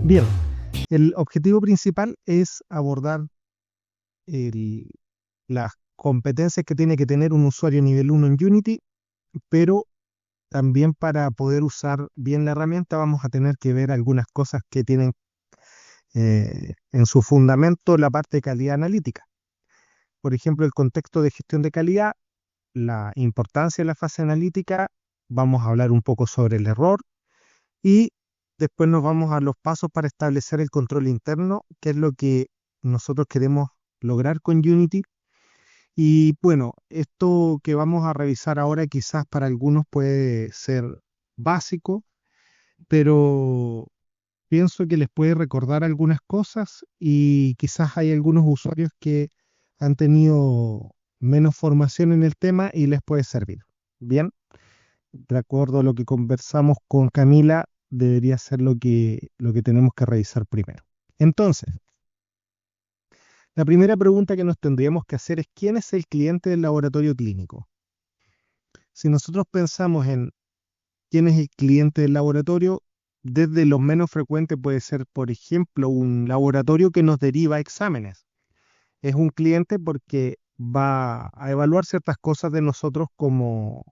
Bien, el objetivo principal es abordar el- las competencias que tiene que tener un usuario nivel 1 en Unity, pero también para poder usar bien la herramienta vamos a tener que ver algunas cosas que tienen en su fundamento la parte de calidad analítica. Por ejemplo, el contexto de gestión de calidad, la importancia de la fase analítica, vamos a hablar un poco sobre el error y después nos vamos a los pasos para establecer el control interno, que es lo que nosotros queremos lograr con Unity. Y bueno, esto que vamos a revisar ahora quizás para algunos puede ser básico, pero pienso que les puede recordar algunas cosas y quizás hay algunos usuarios que han tenido menos formación en el tema y les puede servir. Bien, de acuerdo a lo que conversamos con Camila, debería ser lo que tenemos que revisar primero. Entonces, la primera pregunta que nos tendríamos que hacer es ¿quién es el cliente del laboratorio clínico? Si nosotros pensamos en quién es el cliente del laboratorio, desde los menos frecuentes puede ser, por ejemplo, un laboratorio que nos deriva exámenes. Es un cliente porque va a evaluar ciertas cosas de nosotros como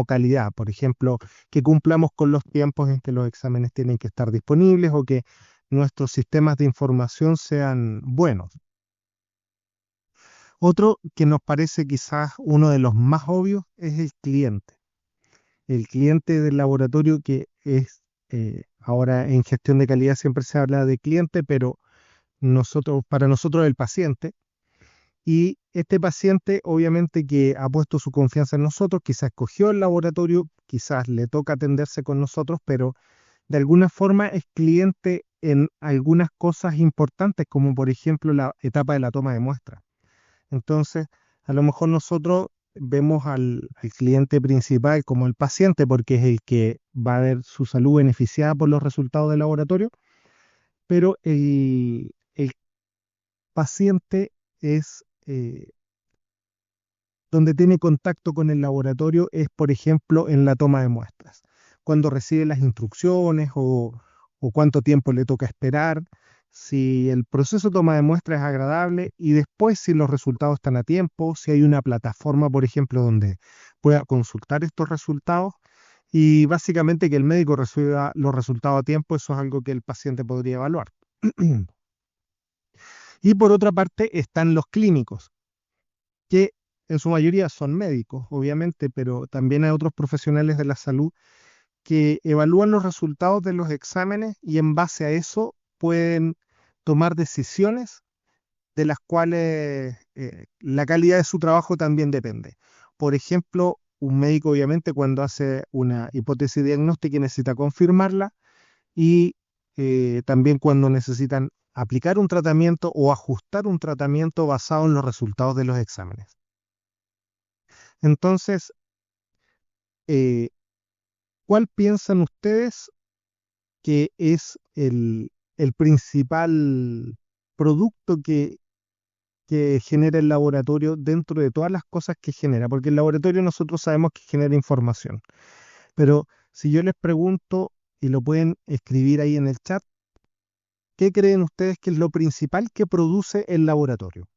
calidad. Por ejemplo, que cumplamos con los tiempos en que los exámenes tienen que estar disponibles o que nuestros sistemas de información sean buenos. Otro que nos parece quizás uno de los más obvios es el cliente. El cliente del laboratorio que es, ahora en gestión de calidad siempre se habla de cliente, pero para nosotros el paciente. Y este paciente obviamente que ha puesto su confianza en nosotros, quizás escogió el laboratorio, quizás le toca atenderse con nosotros, pero de alguna forma es cliente en algunas cosas importantes, como por ejemplo la etapa de la toma de muestra. Entonces, a lo mejor nosotros vemos al cliente principal como el paciente, porque es el que va a ver su salud beneficiada por los resultados del laboratorio, pero el paciente es donde tiene contacto con el laboratorio es, por ejemplo, en la toma de muestras, cuando recibe las instrucciones o cuánto tiempo le toca esperar, si el proceso de toma de muestras es agradable y después si los resultados están a tiempo, si hay una plataforma, por ejemplo, donde pueda consultar estos resultados y básicamente que el médico reciba los resultados a tiempo, eso es algo que el paciente podría evaluar. Y por otra parte están los clínicos, que en su mayoría son médicos, obviamente, pero también hay otros profesionales de la salud que evalúan los resultados de los exámenes y en base a eso pueden tomar decisiones de las cuales la calidad de su trabajo también depende. Por ejemplo, un médico obviamente cuando hace una hipótesis diagnóstica y necesita confirmarla y también cuando necesitan aplicar un tratamiento o ajustar un tratamiento basado en los resultados de los exámenes. Entonces, eh, ¿cuál piensan ustedes que es el principal producto que genera el laboratorio dentro de todas las cosas que genera? Porque el laboratorio nosotros sabemos que genera información, pero si yo les pregunto y lo pueden escribir ahí en el chat, ¿qué creen ustedes que es lo principal que produce el laboratorio?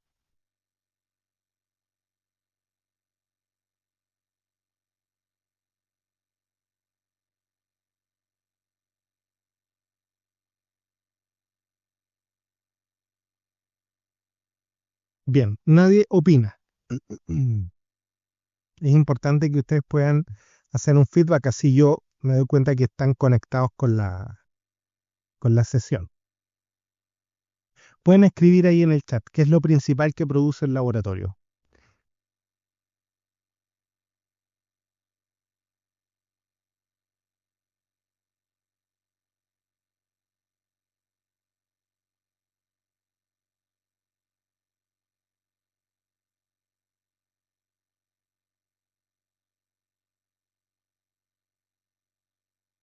Bien, nadie opina. Es importante que ustedes puedan hacer un feedback, así yo me doy cuenta que están conectados con la sesión. Pueden escribir ahí en el chat qué es lo principal que produce el laboratorio.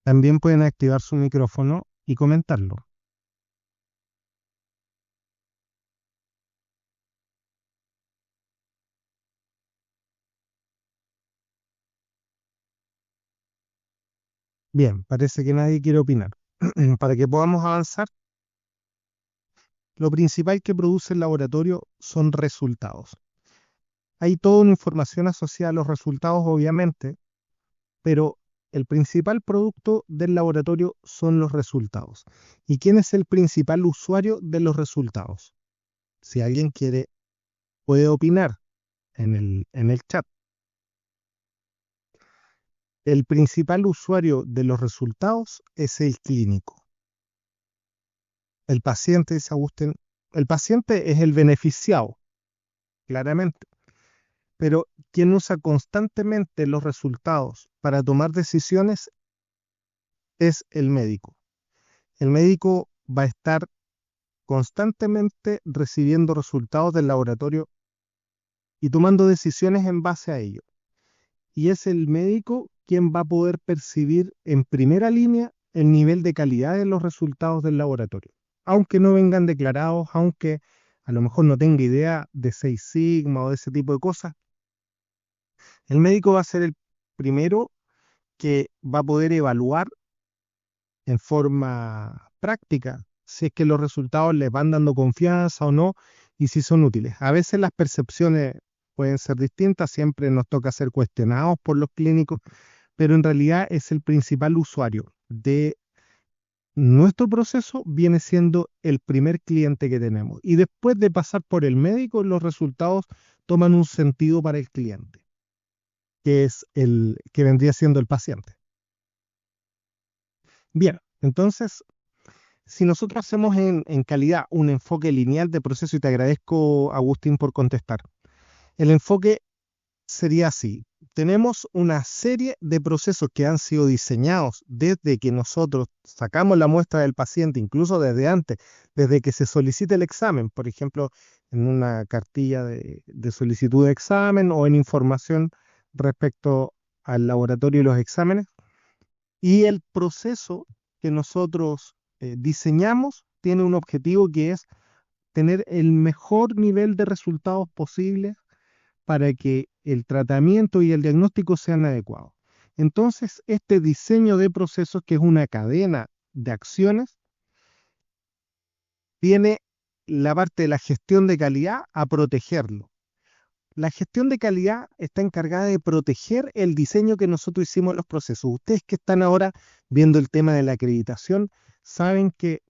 También pueden activar su micrófono y comentarlo. Bien, parece que nadie quiere opinar. para que podamos avanzar, lo principal que produce el laboratorio son resultados. Hay toda una información asociada a los resultados, obviamente, pero el principal producto del laboratorio son los resultados. ¿Y quién es el principal usuario de los resultados? Si alguien quiere, puede opinar en el chat. El principal usuario de los resultados es el clínico. El paciente, dice Agustín, el paciente es el beneficiado, claramente, pero quien usa constantemente los resultados para tomar decisiones es el médico. El médico va a estar constantemente recibiendo resultados del laboratorio y tomando decisiones en base a ello. Y es el médico quien va a poder percibir en primera línea el nivel de calidad de los resultados del laboratorio. Aunque no vengan declarados, aunque a lo mejor no tenga idea de 6 sigma o de ese tipo de cosas, el médico va a ser el primero que va a poder evaluar en forma práctica si es que los resultados les van dando confianza o no y si son útiles. A veces las percepciones pueden ser distintas, siempre nos toca ser cuestionados por los clínicos, pero en realidad es el principal usuario de nuestro proceso, viene siendo el primer cliente que tenemos. Y después de pasar por el médico, los resultados toman un sentido para el cliente, que es el que vendría siendo el paciente. Bien, entonces, si nosotros hacemos en calidad un enfoque lineal de proceso, y te agradezco, Agustín, por contestar, el enfoque sería así. Tenemos una serie de procesos que han sido diseñados desde que nosotros sacamos la muestra del paciente, incluso desde antes, desde que se solicita el examen, por ejemplo, en una cartilla de solicitud de examen o en información respecto al laboratorio y los exámenes. Y el proceso que nosotros diseñamos tiene un objetivo que es tener el mejor nivel de resultados posible para que el tratamiento y el diagnóstico sean adecuados. Entonces, este diseño de procesos, que es una cadena de acciones, tiene la parte de la gestión de calidad a protegerlo. La gestión de calidad está encargada de proteger el diseño que nosotros hicimos en los procesos. Ustedes que están ahora viendo el tema de la acreditación, saben que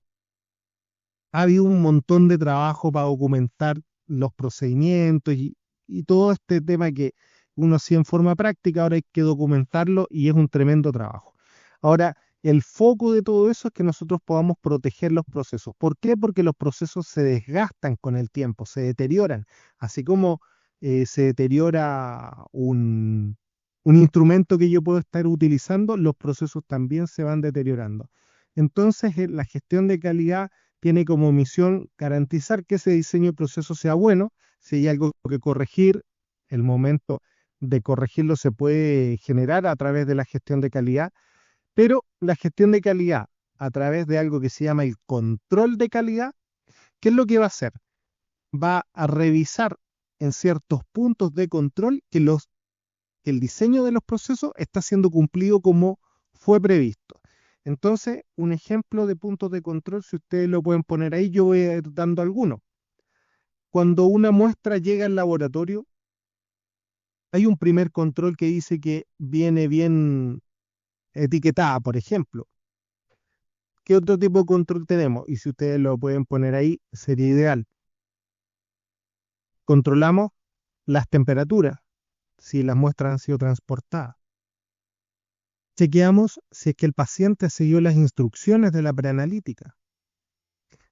ha habido un montón de trabajo para documentar los procedimientos y todo este tema que uno hacía en forma práctica, ahora hay que documentarlo y es un tremendo trabajo. Ahora, el foco de todo eso es que nosotros podamos proteger los procesos. ¿Por qué? Porque los procesos se desgastan con el tiempo, se deterioran. Así como se deteriora un instrumento que yo puedo estar utilizando, los procesos también se van deteriorando. Entonces, la gestión de calidad tiene como misión garantizar que ese diseño de proceso sea bueno. Si hay algo que corregir, el momento de corregirlo se puede generar a través de la gestión de calidad, pero la gestión de calidad a través de algo que se llama el control de calidad, ¿qué es lo que va a hacer? Va a revisar en ciertos puntos de control que el diseño de los procesos está siendo cumplido como fue previsto. Entonces, un ejemplo de puntos de control, si ustedes lo pueden poner ahí, yo voy a ir dando algunos. Cuando una muestra llega al laboratorio, hay un primer control que dice que viene bien etiquetada, por ejemplo. ¿Qué otro tipo de control tenemos? Y si ustedes lo pueden poner ahí, sería ideal. Controlamos las temperaturas, si las muestras han sido transportadas. Chequeamos si es que el paciente siguió las instrucciones de la preanalítica.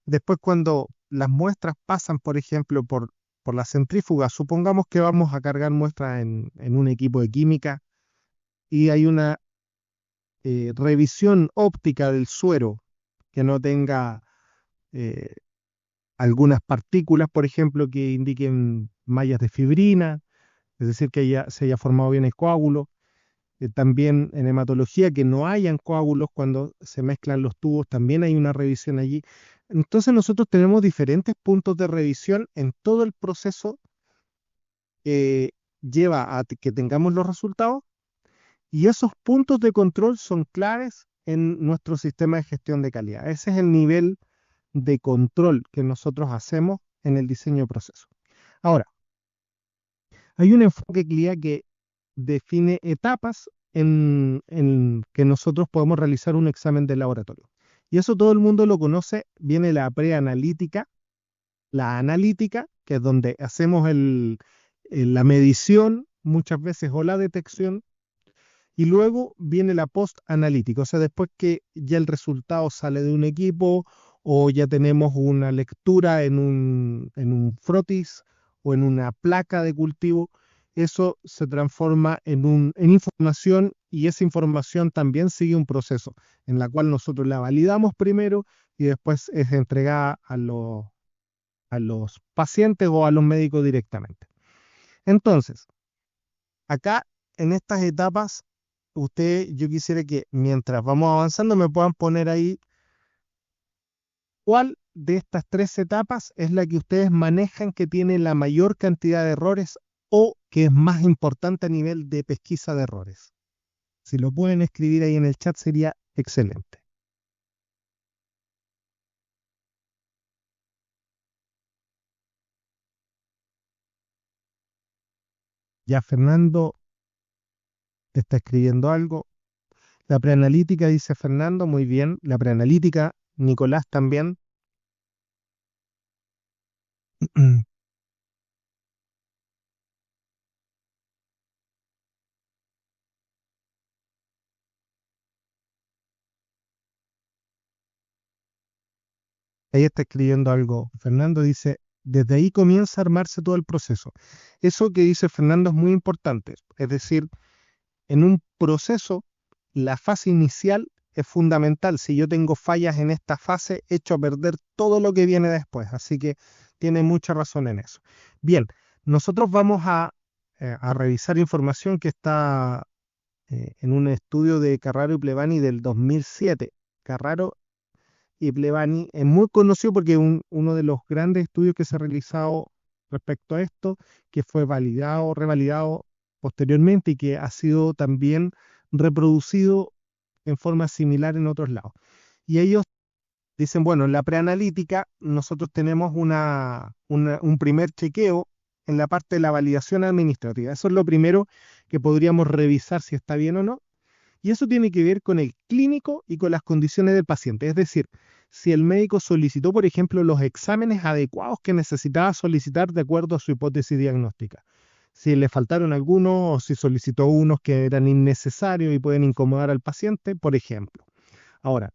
Después, cuando las muestras pasan, por ejemplo, por la centrífuga, supongamos que vamos a cargar muestras en un equipo de química y hay una revisión óptica del suero que no tenga eh, algunas partículas, por ejemplo, que indiquen mallas de fibrina, es decir, que se haya formado bien el coágulo. También en hematología, que no hayan coágulos cuando se mezclan los tubos, también hay una revisión allí. Entonces nosotros tenemos diferentes puntos de revisión en todo el proceso que lleva a que tengamos los resultados, y esos puntos de control son claves en nuestro sistema de gestión de calidad. Ese es el nivel de control que nosotros hacemos en el diseño de proceso. Ahora, hay un enfoque CLIA que define etapas en que nosotros podemos realizar un examen de laboratorio. Y eso todo el mundo lo conoce. Viene la preanalítica, la analítica, que es donde hacemos la medición muchas veces o la detección, y luego viene la post-analítica, o sea, después que ya el resultado sale de un equipo o ya tenemos una lectura en un frotis o en una placa de cultivo, eso se transforma en información, y esa información también sigue un proceso en la cual nosotros la validamos primero y después es entregada a los pacientes o a los médicos directamente. Entonces, acá en estas etapas, yo quisiera que mientras vamos avanzando me puedan poner ahí cuál de estas tres etapas es la que ustedes manejan que tiene la mayor cantidad de errores o que es más importante a nivel de pesquisa de errores. Si lo pueden escribir ahí en el chat sería excelente. Ya Fernando está escribiendo algo. La preanalítica, dice Fernando, muy bien. La preanalítica, Nicolás también. Ahí está escribiendo algo. Fernando dice, desde ahí comienza a armarse todo el proceso. Eso que dice Fernando es muy importante. Es decir, en un proceso, la fase inicial es fundamental. Si yo tengo fallas en esta fase, echo a perder todo lo que viene después. Así que tiene mucha razón en eso. Bien, nosotros vamos a revisar información que está en un estudio de Carraro y Plevani del 2007. Carraro y Plevani es muy conocido porque es uno de los grandes estudios que se ha realizado respecto a esto, que fue validado, revalidado posteriormente y que ha sido también reproducido en forma similar en otros lados. Y ellos dicen, bueno, en la preanalítica nosotros tenemos un primer chequeo en la parte de la validación administrativa. Eso es lo primero que podríamos revisar si está bien o no. Y eso tiene que ver con el clínico y con las condiciones del paciente. Es decir, si el médico solicitó, por ejemplo, los exámenes adecuados que necesitaba solicitar de acuerdo a su hipótesis diagnóstica. Si le faltaron algunos o si solicitó unos que eran innecesarios y pueden incomodar al paciente, por ejemplo. Ahora,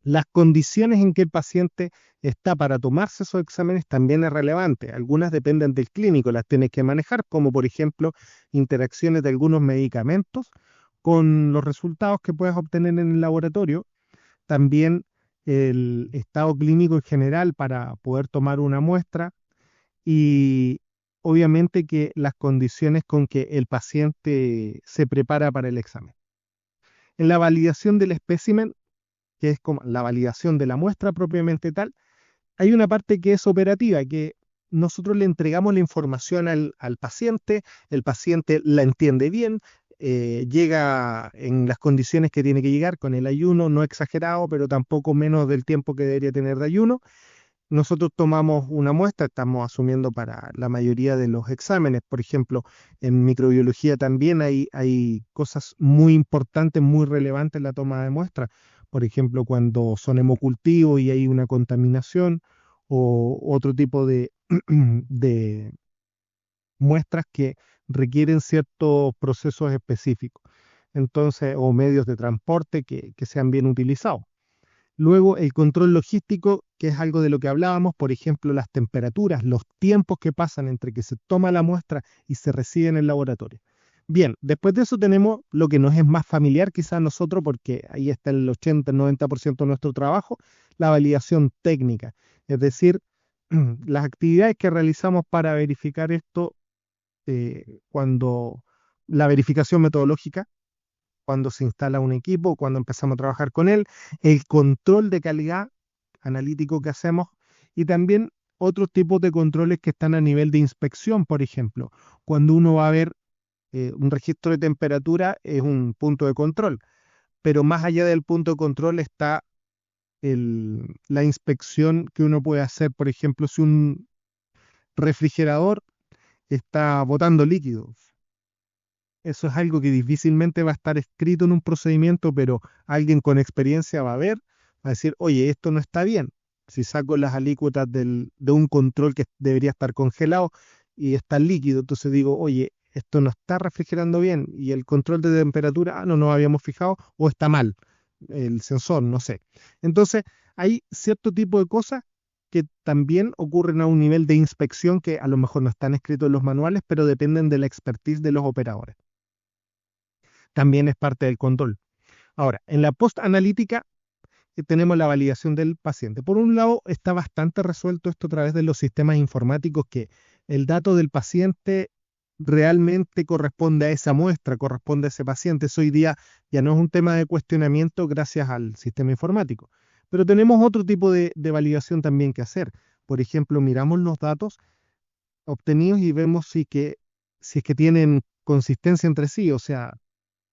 las condiciones en que el paciente está para tomarse esos exámenes también es relevante. Algunas dependen del clínico, las tienes que manejar, como por ejemplo interacciones de algunos medicamentos con los resultados que puedes obtener en el laboratorio. También el estado clínico en general para poder tomar una muestra y obviamente que las condiciones con que el paciente se prepara para el examen. En la validación del espécimen, que es como la validación de la muestra propiamente tal, hay una parte que es operativa, que nosotros le entregamos la información al paciente, el paciente la entiende bien, llega en las condiciones que tiene que llegar, con el ayuno no exagerado, pero tampoco menos del tiempo que debería tener de ayuno. Nosotros tomamos una muestra, estamos asumiendo para la mayoría de los exámenes. Por ejemplo, en microbiología también hay cosas muy importantes, muy relevantes en la toma de muestras. Por ejemplo, cuando son hemocultivos y hay una contaminación o otro tipo de, de muestras que requieren ciertos procesos específicos. Entonces, o medios de transporte que sean bien utilizados. Luego, el control logístico, que es algo de lo que hablábamos, por ejemplo, las temperaturas, los tiempos que pasan entre que se toma la muestra y se recibe en el laboratorio. Bien, después de eso tenemos lo que nos es más familiar quizás a nosotros, porque ahí está el 80, el 90% de nuestro trabajo, la validación técnica. Es decir, las actividades que realizamos para verificar esto, cuando la verificación metodológica, cuando se instala un equipo, cuando empezamos a trabajar con él, el control de calidad analítico que hacemos y también otros tipos de controles que están a nivel de inspección, por ejemplo. Cuando uno va a ver un registro de temperatura, es un punto de control. pero más allá del punto de control está la inspección que uno puede hacer. Por ejemplo, si un refrigerador está botando líquidos, eso es algo que difícilmente va a estar escrito en un procedimiento, pero alguien con experiencia va a ver, va a decir, oye, esto no está bien. Si saco las alícuotas de un control que debería estar congelado y está líquido, entonces digo, oye, esto no está refrigerando bien y el control de temperatura, no nos habíamos fijado o está mal el sensor, no sé. Entonces, hay cierto tipo de cosas que también ocurren a un nivel de inspección que a lo mejor no están escritos en los manuales, pero dependen de la expertise de los operadores. También es parte del control. Ahora, en la post-analítica tenemos la validación del paciente. Por un lado, está bastante resuelto esto a través de los sistemas informáticos, que el dato del paciente realmente corresponde a esa muestra, corresponde a ese paciente. Eso hoy día ya no es un tema de cuestionamiento gracias al sistema informático. Pero tenemos otro tipo de validación también que hacer. Por ejemplo, miramos los datos obtenidos y vemos si es que tienen consistencia entre sí, o sea,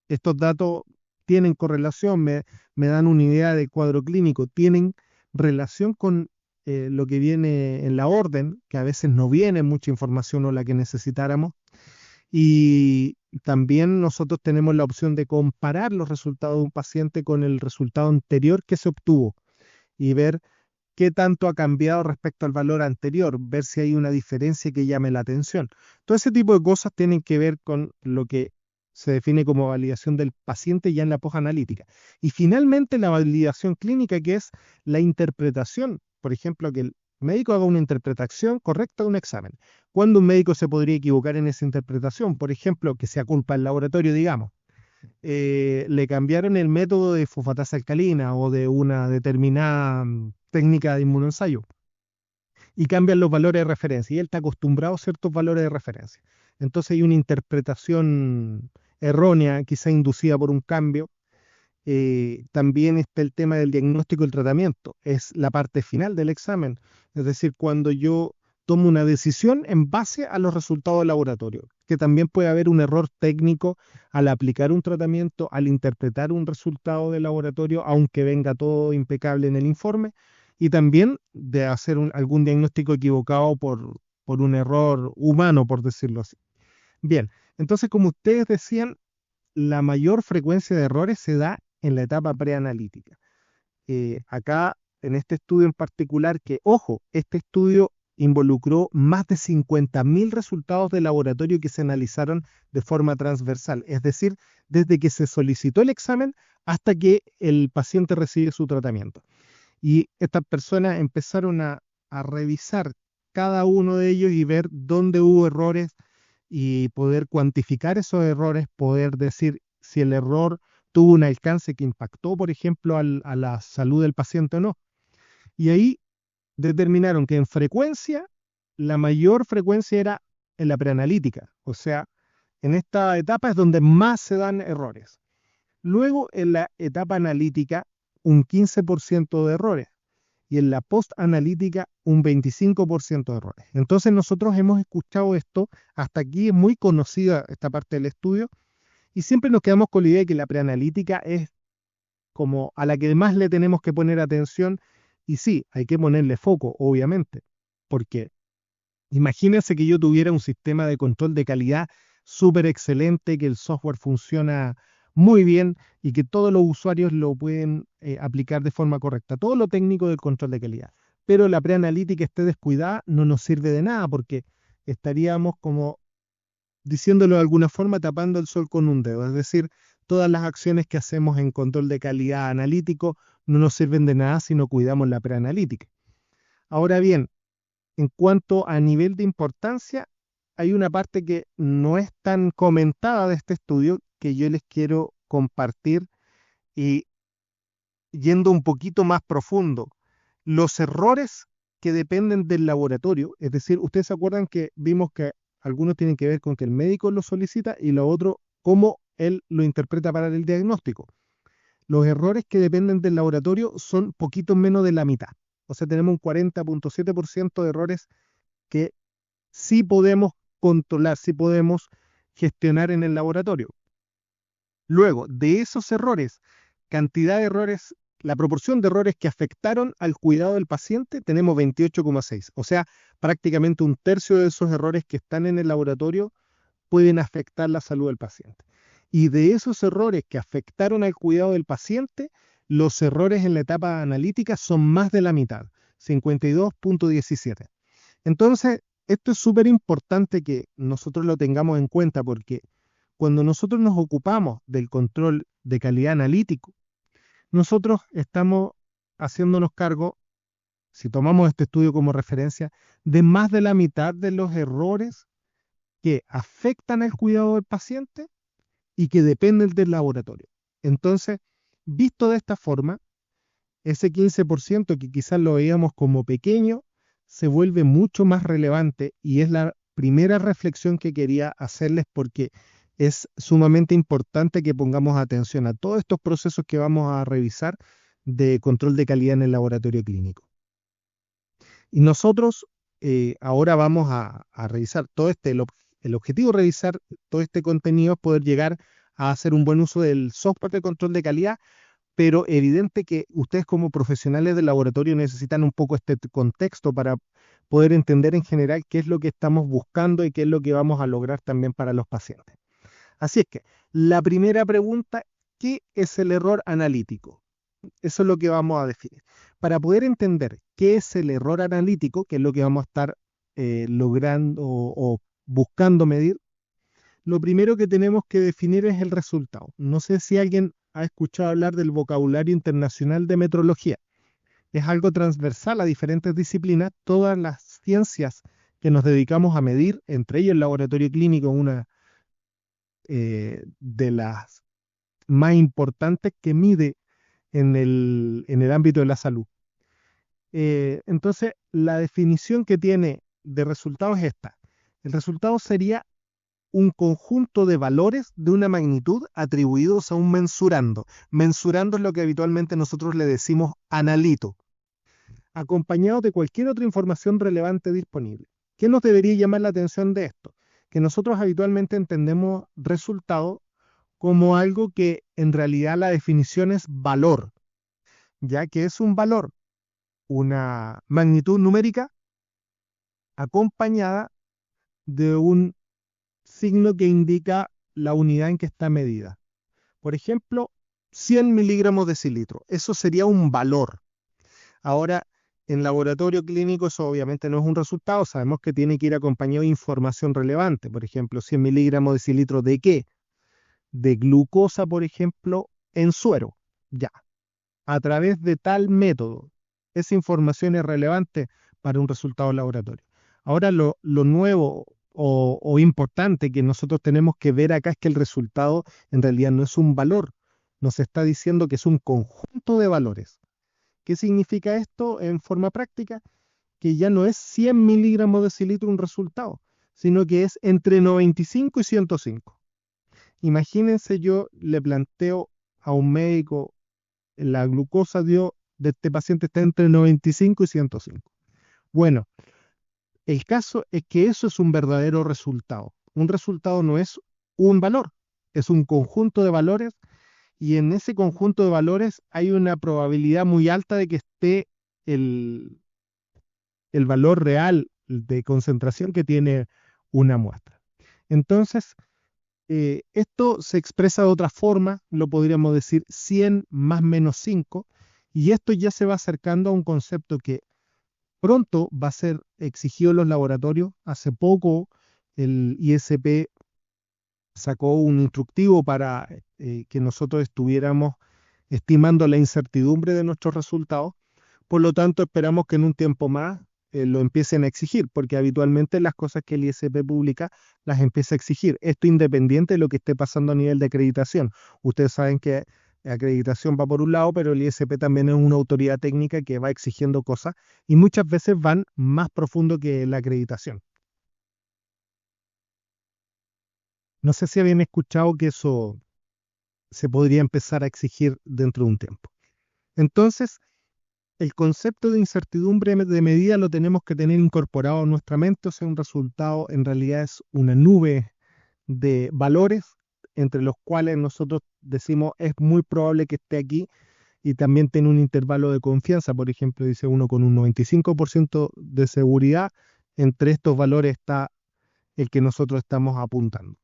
estos datos tienen correlación, me dan una idea de cuadro clínico, tienen relación con lo que viene en la orden, que a veces no viene mucha información o la que necesitáramos. Y también nosotros tenemos la opción de comparar los resultados de un paciente con el resultado anterior que se obtuvo y ver qué tanto ha cambiado respecto al valor anterior, ver si hay una diferencia que llame la atención. Todo ese tipo de cosas tienen que ver con lo que se define como validación del paciente ya en la posanalítica. Y finalmente la validación clínica, que es la interpretación, por ejemplo, que el médico haga una interpretación correcta de un examen. ¿Cuándo un médico se podría equivocar en esa interpretación? Por ejemplo, que sea culpa del laboratorio, digamos. Le cambiaron el método de fosfatasa alcalina o de una determinada técnica de inmunoensayo y cambian los valores de referencia y él está acostumbrado a ciertos valores de referencia. Entonces hay una interpretación errónea, quizá inducida por un cambio. También está el tema del diagnóstico y el tratamiento. Es la parte final del examen. Es decir, cuando yo tomo una decisión en base a los resultados del laboratorio, que también puede haber un error técnico al aplicar un tratamiento, al interpretar un resultado del laboratorio, aunque venga todo impecable en el informe, y también de hacer algún diagnóstico equivocado por un error humano, por decirlo así. Bien, entonces, como ustedes decían, la mayor frecuencia de errores se da en la etapa preanalítica. Acá, en este estudio en particular, que, ojo, este estudio involucró más de 50.000 resultados de laboratorio que se analizaron de forma transversal, es decir, desde que se solicitó el examen hasta que el paciente recibe su tratamiento. Y estas personas empezaron a revisar cada uno de ellos y ver dónde hubo errores y poder cuantificar esos errores, poder decir si el error tuvo un alcance que impactó, por ejemplo, a la salud del paciente o no. Y ahí determinaron que en frecuencia, la mayor frecuencia era en la preanalítica, o sea, en esta etapa es donde más se dan errores. Luego, en la etapa analítica, un 15% de errores y en la post-analítica un 25% de errores. Entonces nosotros hemos escuchado esto, hasta aquí es muy conocida esta parte del estudio, y siempre nos quedamos con la idea de que la preanalítica es como a la que más le tenemos que poner atención, y sí, hay que ponerle foco, obviamente, porque imagínense que yo tuviera un sistema de control de calidad súper excelente, que el software funciona muy bien y que todos los usuarios lo pueden aplicar de forma correcta, todo lo técnico del control de calidad. Pero la preanalítica esté descuidada, no nos sirve de nada porque estaríamos como, diciéndolo de alguna forma, tapando el sol con un dedo. Es decir, todas las acciones que hacemos en control de calidad analítico no nos sirven de nada si no cuidamos la preanalítica. Ahora bien, en cuanto a nivel de importancia, hay una parte que no es tan comentada de este estudio que yo les quiero compartir, y yendo un poquito más profundo, los errores que dependen del laboratorio, es decir, ustedes se acuerdan que vimos que algunos tienen que ver con que el médico lo solicita y lo otro, cómo él lo interpreta para el diagnóstico. Los errores que dependen del laboratorio son poquito menos de la mitad. O sea, tenemos un 40.7% de errores que sí podemos controlar, sí podemos gestionar en el laboratorio. Luego, de esos errores, cantidad de errores, la proporción de errores que afectaron al cuidado del paciente, tenemos 28,6. O sea, prácticamente un tercio de esos errores que están en el laboratorio pueden afectar la salud del paciente. Y de esos errores que afectaron al cuidado del paciente, los errores en la etapa analítica son más de la mitad, 52,17. Entonces, esto es súper importante que nosotros lo tengamos en cuenta porque cuando nosotros nos ocupamos del control de calidad analítico, nosotros estamos haciéndonos cargo, si tomamos este estudio como referencia, de más de la mitad de los errores que afectan al cuidado del paciente y que dependen del laboratorio. Entonces, visto de esta forma, ese 15% que quizás lo veíamos como pequeño, se vuelve mucho más relevante y es la primera reflexión que quería hacerles porque es sumamente importante que pongamos atención a todos estos procesos que vamos a revisar de control de calidad en el laboratorio clínico. Y nosotros ahora vamos a revisar todo el objetivo de revisar todo este contenido es poder llegar a hacer un buen uso del software de control de calidad, pero evidente que ustedes como profesionales del laboratorio necesitan un poco este contexto para poder entender en general qué es lo que estamos buscando y qué es lo que vamos a lograr también para los pacientes. Así es que la primera pregunta, ¿qué es el error analítico? Eso es lo que vamos a definir. Para poder entender qué es el error analítico, que es lo que vamos a estar logrando o buscando medir, lo primero que tenemos que definir es el resultado. No sé si alguien ha escuchado hablar del vocabulario internacional de metrología. Es algo transversal a diferentes disciplinas. Todas las ciencias que nos dedicamos a medir, entre ellos el laboratorio clínico, una de las más importantes que mide en el ámbito de la salud. Entonces, la definición que tiene de resultado es esta. El resultado sería un conjunto de valores de una magnitud atribuidos a un mensurando. Mensurando es lo que habitualmente nosotros le decimos analito, acompañado de cualquier otra información relevante disponible. ¿Qué nos debería llamar la atención de esto? Que nosotros habitualmente entendemos resultado como algo que en realidad la definición es valor, ya que es un valor, una magnitud numérica acompañada de un signo que indica la unidad en que está medida. Por ejemplo, 100 miligramos de decilitro. Eso sería un valor. Ahora, en laboratorio clínico eso obviamente no es un resultado. Sabemos que tiene que ir acompañado de información relevante. Por ejemplo, 100 miligramos de decilitro ¿de qué? De glucosa, por ejemplo, en suero. Ya. A través de tal método. Esa información es relevante para un resultado laboratorio. Ahora, lo nuevo o importante que nosotros tenemos que ver acá es que el resultado en realidad no es un valor. Nos está diciendo que es un conjunto de valores. ¿Qué significa esto en forma práctica? Que ya no es 100 miligramos de decilitro un resultado, sino que es entre 95 y 105. Imagínense, yo le planteo a un médico la glucosa de este paciente está entre 95 y 105. Bueno, el caso es que eso es un verdadero resultado. Un resultado no es un valor, es un conjunto de valores y en ese conjunto de valores hay una probabilidad muy alta de que esté el, el valor real de concentración que tiene una muestra. Entonces, esto se expresa de otra forma, lo podríamos decir 100 más menos 5, y esto ya se va acercando a un concepto que pronto va a ser exigido en los laboratorios. Hace poco el ISP sacó un instructivo para que nosotros estuviéramos estimando la incertidumbre de nuestros resultados. Por lo tanto, esperamos que en un tiempo más lo empiecen a exigir, porque habitualmente las cosas que el ISP publica las empieza a exigir. Esto independiente de lo que esté pasando a nivel de acreditación. Ustedes saben que la acreditación va por un lado, pero el ISP también es una autoridad técnica que va exigiendo cosas y muchas veces van más profundo que la acreditación. No sé si habían escuchado que eso se podría empezar a exigir dentro de un tiempo. Entonces, el concepto de incertidumbre de medida lo tenemos que tener incorporado en nuestra mente, o sea, un resultado en realidad es una nube de valores entre los cuales nosotros decimos es muy probable que esté aquí y también tiene un intervalo de confianza. Por ejemplo, dice uno con un 95% de seguridad. Entre estos valores está el que nosotros estamos apuntando.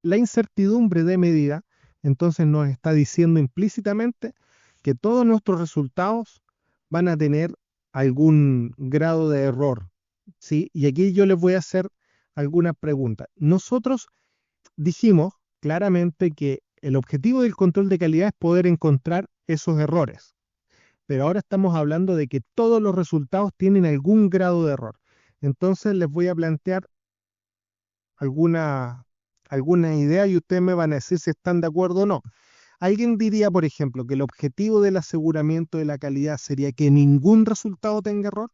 La incertidumbre de medida, entonces nos está diciendo implícitamente que todos nuestros resultados van a tener algún grado de error, ¿sí? Y aquí yo les voy a hacer algunas preguntas. Nosotros dijimos claramente que el objetivo del control de calidad es poder encontrar esos errores, pero ahora estamos hablando de que todos los resultados tienen algún grado de error. Entonces les voy a plantear alguna, alguna idea y ustedes me van a decir si están de acuerdo o no. ¿Alguien diría, por ejemplo, que el objetivo del aseguramiento de la calidad sería que ningún resultado tenga error?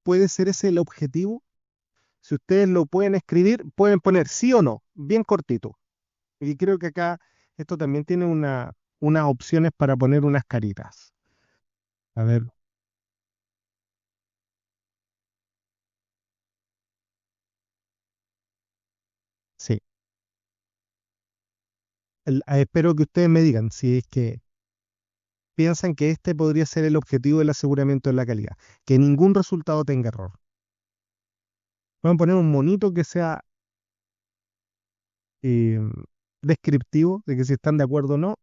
¿Puede ser ese el objetivo? Si ustedes lo pueden escribir, pueden poner sí o no, bien cortito. Y creo que acá esto también tiene unas opciones para poner unas caritas. A ver, sí. Espero que ustedes me digan si es que piensan que este podría ser el objetivo del aseguramiento de la calidad, que ningún resultado tenga error. Vamos a poner un monito que sea eh, descriptivo de que si están de acuerdo o no,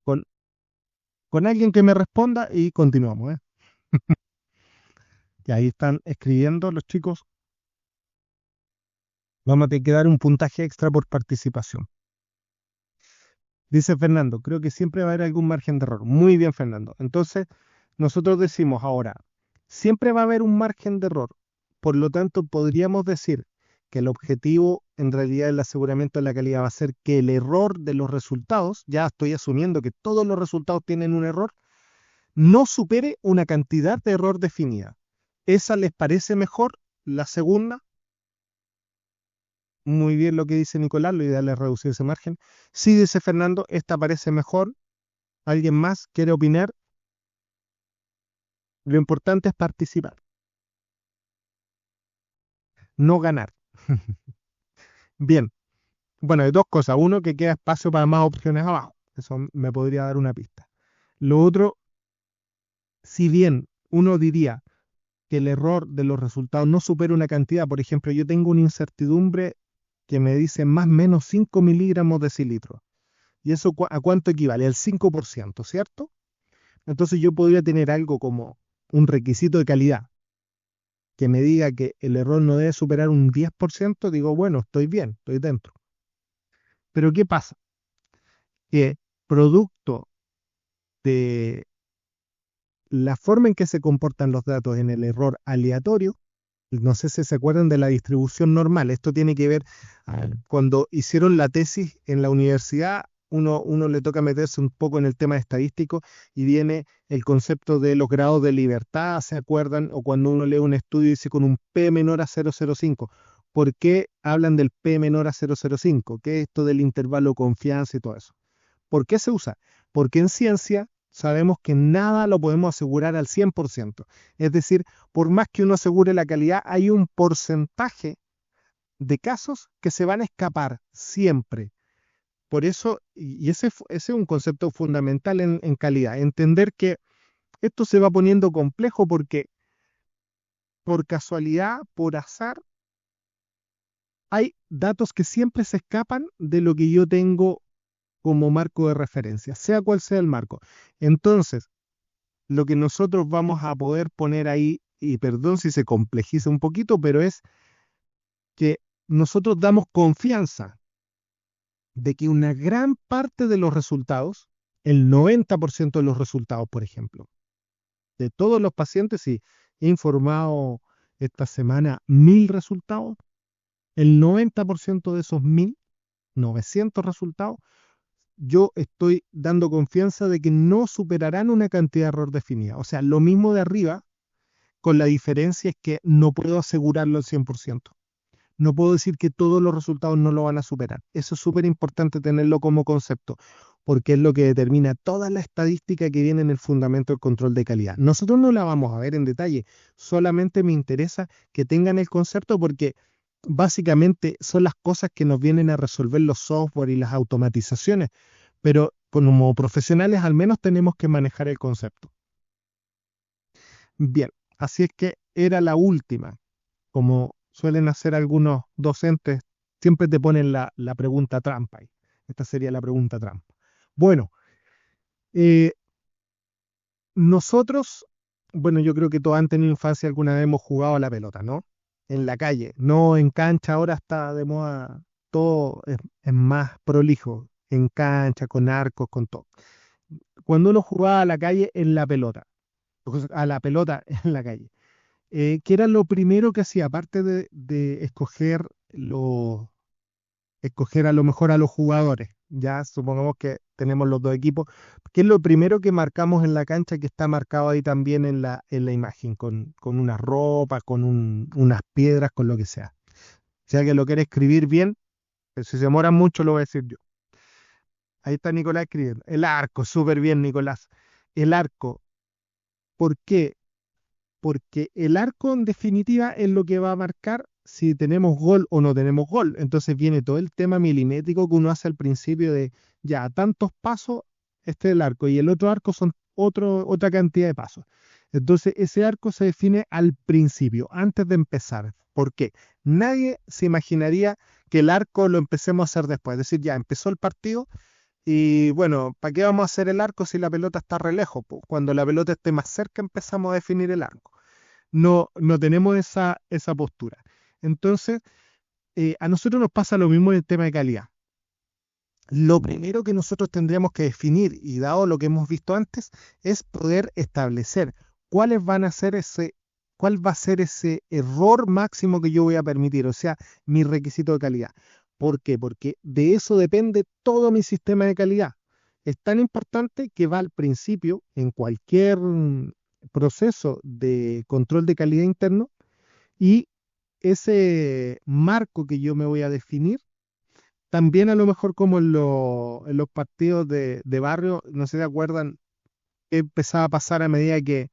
con, con alguien que me responda y continuamos, ¿eh? Y ahí están escribiendo los chicos. Vamos a tener que dar un puntaje extra por participación. Dice Fernando, creo que siempre va a haber algún margen de error. Muy bien, Fernando. Entonces, nosotros decimos ahora, siempre va a haber un margen de error. Por lo tanto, podríamos decir que el objetivo en realidad del aseguramiento de la calidad va a ser que el error de los resultados, ya estoy asumiendo que todos los resultados tienen un error, no supere una cantidad de error definida. ¿Esa les parece mejor? La segunda, muy bien lo que dice Nicolás, lo ideal es reducir ese margen. Sí, dice Fernando, esta parece mejor. ¿Alguien más quiere opinar? Lo importante es participar, no ganar. Bien, bueno, hay dos cosas. Uno, que queda espacio para más opciones abajo. Eso me podría dar una pista. Lo otro, si bien uno diría que el error de los resultados no supera una cantidad, por ejemplo, yo tengo una incertidumbre que me dice más o menos 5 miligramos de cilitro. ¿Y eso a cuánto equivale? Al 5%, ¿cierto? Entonces yo podría tener algo como un requisito de calidad que me diga que el error no debe superar un 10%, digo, bueno, estoy bien, estoy dentro. Pero ¿qué pasa? Que producto de la forma en que se comportan los datos en el error aleatorio, no sé si se acuerdan de la distribución normal. Esto tiene que ver cuando hicieron la tesis en la universidad, uno le toca meterse un poco en el tema estadístico y viene el concepto de los grados de libertad, ¿se acuerdan? O cuando uno lee un estudio y dice con un P menor a 0,05. ¿Por qué hablan del P menor a 0,05? ¿Qué es esto del intervalo de confianza y todo eso? ¿Por qué se usa? Porque en ciencia sabemos que nada lo podemos asegurar al 100%. Es decir, por más que uno asegure la calidad, hay un porcentaje de casos que se van a escapar siempre. Por eso, y ese es un concepto fundamental en calidad, entender que esto se va poniendo complejo porque por casualidad, por azar, hay datos que siempre se escapan de lo que yo tengo como marco de referencia, sea cual sea el marco. Entonces, lo que nosotros vamos a poder poner ahí, y perdón si se complejiza un poquito, pero es que nosotros damos confianza de que una gran parte de los resultados, el 90% de los resultados, por ejemplo, de todos los pacientes, y he informado esta semana 1000 resultados, el 90% de esos 1900 resultados, yo estoy dando confianza de que no superarán una cantidad de error definida. O sea, lo mismo de arriba, con la diferencia es que no puedo asegurarlo al 100%. No puedo decir que todos los resultados no lo van a superar. Eso es súper importante tenerlo como concepto, porque es lo que determina toda la estadística que viene en el fundamento del control de calidad. Nosotros no la vamos a ver en detalle, solamente me interesa que tengan el concepto porque básicamente son las cosas que nos vienen a resolver los software y las automatizaciones, pero como profesionales al menos tenemos que manejar el concepto. Bien, así es que era la última. Como suelen hacer algunos docentes, siempre te ponen la pregunta trampa ahí. Esta sería la pregunta trampa. Bueno, eh, nosotros, bueno, yo creo que todos han tenido infancia, alguna vez hemos jugado a la pelota, ¿no? En la calle, no en cancha, ahora está de moda, todo es más prolijo, en cancha, con arcos, con todo. Cuando uno jugaba a la calle en la pelota, a la pelota en la calle, ¿qué era lo primero que hacía? Aparte de escoger a lo mejor a los jugadores. Ya supongamos que tenemos los dos equipos. ¿Qué es lo primero que marcamos en la cancha que está marcado ahí también en la imagen? Con una ropa, con unas piedras, con lo que sea. Si alguien lo quiere escribir bien, pero si se demora mucho lo voy a decir yo. Ahí está Nicolás escribiendo. El arco, súper bien, Nicolás. El arco. ¿Por qué? Porque el arco en definitiva es lo que va a marcar si tenemos gol o no tenemos gol. Entonces viene todo el tema milimétrico que uno hace al principio de ya tantos pasos, este es el arco y el otro arco son otra cantidad de pasos. Entonces ese arco se define al principio, antes de empezar. ¿Por qué? Nadie se imaginaría que el arco lo empecemos a hacer después. Es decir, ya empezó el partido y bueno, ¿para qué vamos a hacer el arco si la pelota está re lejos? Po? Cuando la pelota esté más cerca empezamos a definir el arco. No tenemos esa postura. Entonces, a nosotros nos pasa lo mismo en el tema de calidad. Lo primero que nosotros tendríamos que definir, y dado lo que hemos visto antes, es poder establecer cuál va a ser ese error máximo que yo voy a permitir, o sea, mi requisito de calidad. ¿Por qué? Porque de eso depende todo mi sistema de calidad. Es tan importante que va al principio, en cualquier proceso de control de calidad interno, y ese marco que yo me voy a definir, también a lo mejor como en los partidos de barrio, no sé si se acuerdan, qué empezaba a pasar a medida que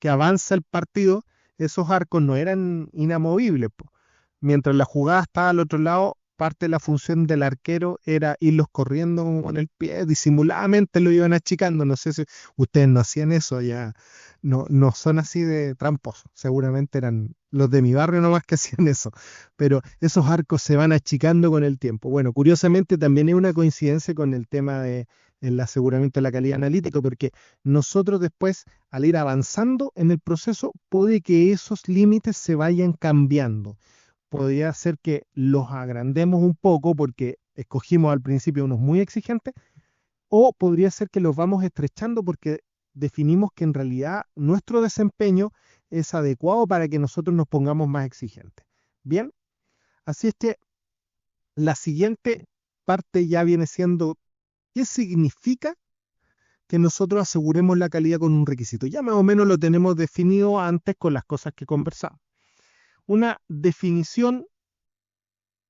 avanza el partido, esos arcos no eran inamovibles, po. Mientras la jugada estaba al otro lado, parte de la función del arquero era irlos corriendo con el pie, disimuladamente lo iban achicando. No sé si ustedes no hacían eso, ya no son así de tramposos. Seguramente eran los de mi barrio nomás que hacían eso. Pero esos arcos se van achicando con el tiempo. Bueno, curiosamente también hay una coincidencia con el tema de el aseguramiento de la calidad analítica, porque nosotros después, al ir avanzando en el proceso, puede que esos límites se vayan cambiando. Podría ser que los agrandemos un poco porque escogimos al principio unos muy exigentes, o podría ser que los vamos estrechando porque definimos que en realidad nuestro desempeño es adecuado para que nosotros nos pongamos más exigentes. Bien, así es que la siguiente parte ya viene siendo qué significa que nosotros aseguremos la calidad con un requisito. Ya más o menos lo tenemos definido antes con las cosas que conversamos. Una definición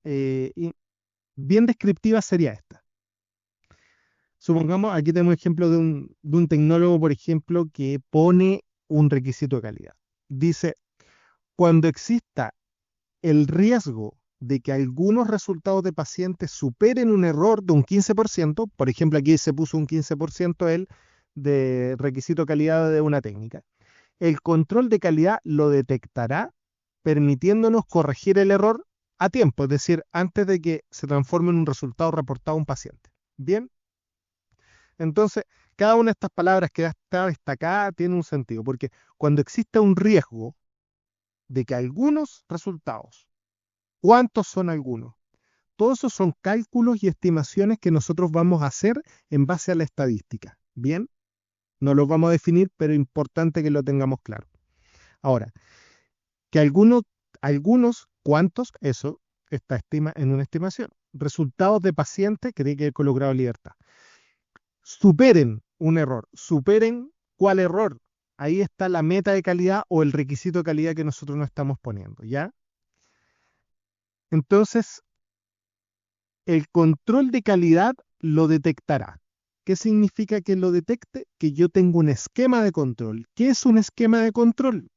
bien descriptiva sería esta. Supongamos, aquí tenemos ejemplo de un tecnólogo, por ejemplo, que pone un requisito de calidad. Dice, cuando exista el riesgo de que algunos resultados de pacientes superen un error de un 15%, por ejemplo, aquí se puso un 15% él de requisito de calidad de una técnica, el control de calidad lo detectará permitiéndonos corregir el error a tiempo, es decir, antes de que se transforme en un resultado reportado a un paciente. Bien, entonces cada una de estas palabras que está destacada tiene un sentido, porque cuando existe un riesgo de que algunos resultados, ¿cuántos son algunos? Todos esos son cálculos y estimaciones que nosotros vamos a hacer en base a la estadística. Bien, no los vamos a definir, pero es importante que lo tengamos claro. Ahora, que algunos, ¿cuántos? Eso está en una estimación. Resultados de pacientes que tiene que ver con logrado libertad. Superen un error. Superen ¿cuál error? Ahí está la meta de calidad o el requisito de calidad que nosotros nos estamos poniendo, ¿ya? Entonces, el control de calidad lo detectará. ¿Qué significa que lo detecte? Que yo tengo un esquema de control. ¿Qué es un esquema de control?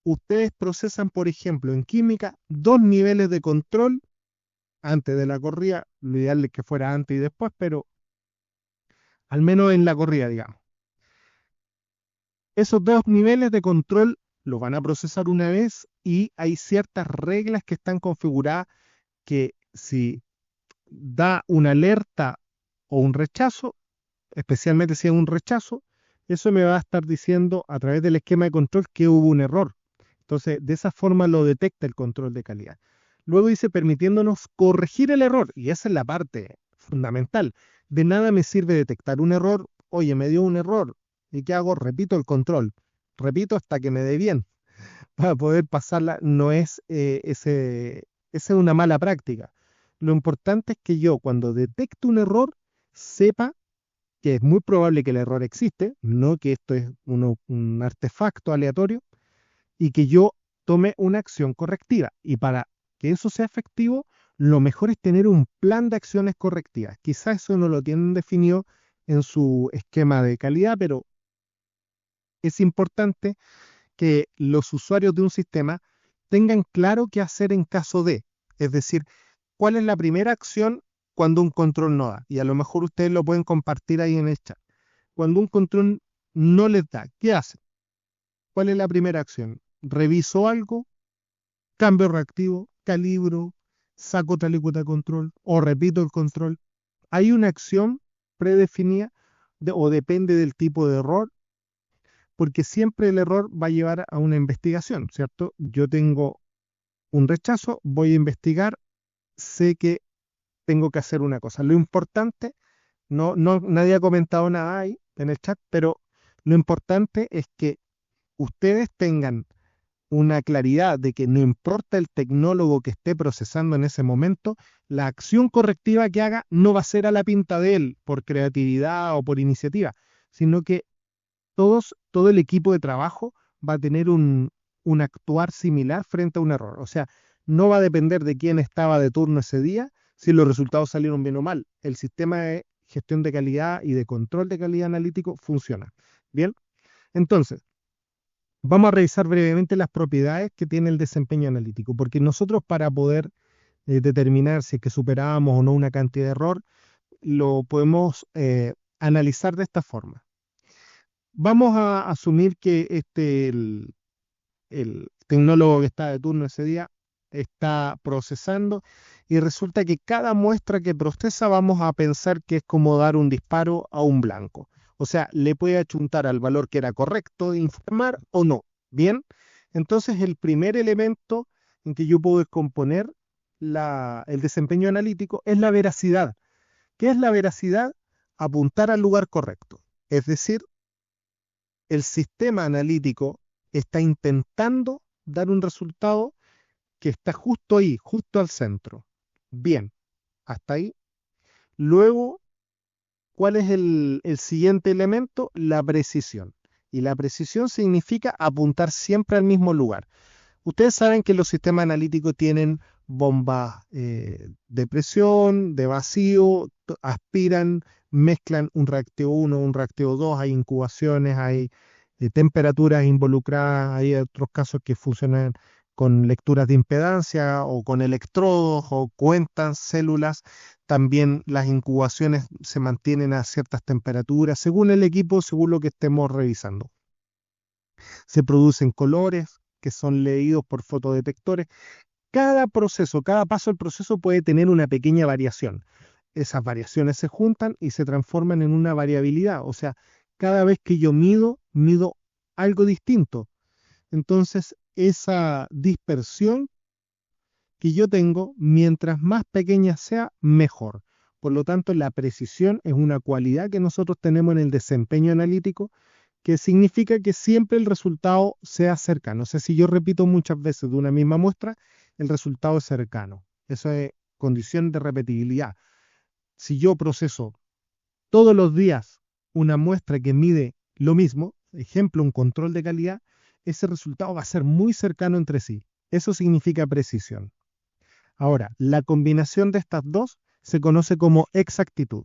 ustedes procesan, por ejemplo, en química, 2 niveles de control antes de la corrida. Lo ideal es que fuera antes y después, pero al menos en la corrida, digamos. Esos 2 niveles de control los van a procesar una vez y hay ciertas reglas que están configuradas que si da una alerta o un rechazo, especialmente si es un rechazo, eso me va a estar diciendo a través del esquema de control que hubo un error. Entonces, de esa forma lo detecta el control de calidad. Luego dice permitiéndonos corregir el error, y esa es la parte fundamental. De nada me sirve detectar un error, oye, me dio un error, ¿y qué hago? Repito el control, repito hasta que me dé bien, para poder pasarla. No es esa es una mala práctica. Lo importante es que yo cuando detecto un error, sepa que es muy probable que el error existe, no que esto es un artefacto aleatorio, y que yo tome una acción correctiva. Y para que eso sea efectivo, lo mejor es tener un plan de acciones correctivas. Quizás eso no lo tienen definido en su esquema de calidad, pero es importante que los usuarios de un sistema tengan claro qué hacer en caso de. Es decir, cuál es la primera acción cuando un control no da. Y a lo mejor ustedes lo pueden compartir ahí en el chat. Cuando un control no les da, ¿qué hacen? ¿Cuál es la primera acción? ¿Reviso algo? ¿Cambio reactivo? ¿Calibro? ¿Saco tal y cual de control? ¿O repito el control? Hay una acción predefinida o depende del tipo de error, porque siempre el error va a llevar a una investigación, ¿cierto? Yo tengo un rechazo, voy a investigar, sé que tengo que hacer una cosa. Lo importante, nadie ha comentado nada ahí en el chat, pero lo importante es que ustedes tengan una claridad de que no importa el tecnólogo que esté procesando en ese momento, la acción correctiva que haga no va a ser a la pinta de él por creatividad o por iniciativa, sino que todo el equipo de trabajo va a tener un actuar similar frente a un error. O sea, no va a depender de quién estaba de turno ese día si los resultados salieron bien o mal. El sistema de gestión de calidad y de control de calidad analítico funciona. Bien, entonces, vamos a revisar brevemente las propiedades que tiene el desempeño analítico, porque nosotros para poder determinar si es que superábamos o no una cantidad de error, lo podemos analizar de esta forma. Vamos a asumir que el tecnólogo que está de turno ese día está procesando y resulta que cada muestra que procesa vamos a pensar que es como dar un disparo a un blanco. O sea, le puede achuntar al valor que era correcto de informar o no. Bien, entonces el primer elemento en que yo puedo componer el desempeño analítico es la veracidad. ¿Qué es la veracidad? Apuntar al lugar correcto. Es decir, el sistema analítico está intentando dar un resultado que está justo ahí, justo al centro. Bien, hasta ahí. Luego, ¿cuál es el siguiente elemento? La precisión. Y la precisión significa apuntar siempre al mismo lugar. Ustedes saben que los sistemas analíticos tienen bombas de presión, de vacío, aspiran, mezclan un reactivo 1, un reactivo 2, hay incubaciones, hay temperaturas involucradas, hay otros casos que funcionan con lecturas de impedancia o con electrodos o cuentan células. También las incubaciones se mantienen a ciertas temperaturas, según el equipo, según lo que estemos revisando. Se producen colores que son leídos por fotodetectores. Cada proceso, cada paso del proceso puede tener una pequeña variación. Esas variaciones se juntan y se transforman en una variabilidad. O sea, cada vez que yo mido algo distinto. Entonces, esa dispersión que yo tengo, mientras más pequeña sea, mejor. Por lo tanto, la precisión es una cualidad que nosotros tenemos en el desempeño analítico, que significa que siempre el resultado sea cercano. O sea, si yo repito muchas veces de una misma muestra, el resultado es cercano. Eso es condición de repetibilidad. Si yo proceso todos los días una muestra que mide lo mismo, ejemplo, un control de calidad, ese resultado va a ser muy cercano entre sí. Eso significa precisión. Ahora, la combinación de estas dos se conoce como exactitud.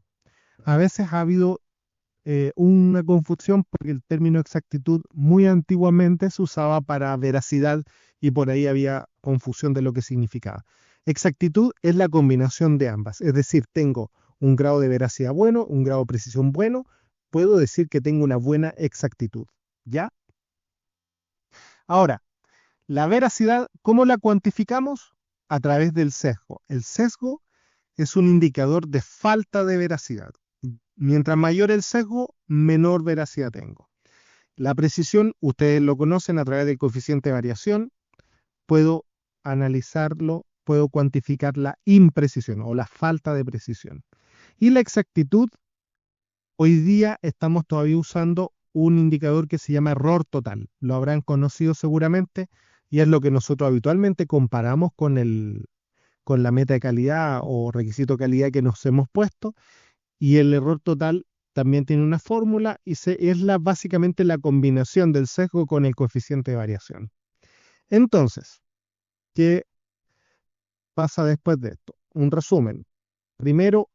A veces ha habido una confusión porque el término exactitud muy antiguamente se usaba para veracidad y por ahí había confusión de lo que significaba. Exactitud es la combinación de ambas, es decir, tengo un grado de veracidad bueno, un grado de precisión bueno, puedo decir que tengo una buena exactitud. ¿Ya? Ahora, la veracidad, ¿cómo la cuantificamos? A través del sesgo. El sesgo es un indicador de falta de veracidad. Mientras mayor el sesgo, menor veracidad tengo. La precisión, ustedes lo conocen a través del coeficiente de variación. Puedo analizarlo, puedo cuantificar la imprecisión o la falta de precisión. Y la exactitud, hoy día estamos todavía usando un indicador que se llama error total. Lo habrán conocido seguramente y es lo que nosotros habitualmente comparamos con la meta de calidad o requisito de calidad que nos hemos puesto. Y el error total también tiene una fórmula y es básicamente la combinación del sesgo con el coeficiente de variación. Entonces, ¿qué pasa después de esto? Un resumen. Primero,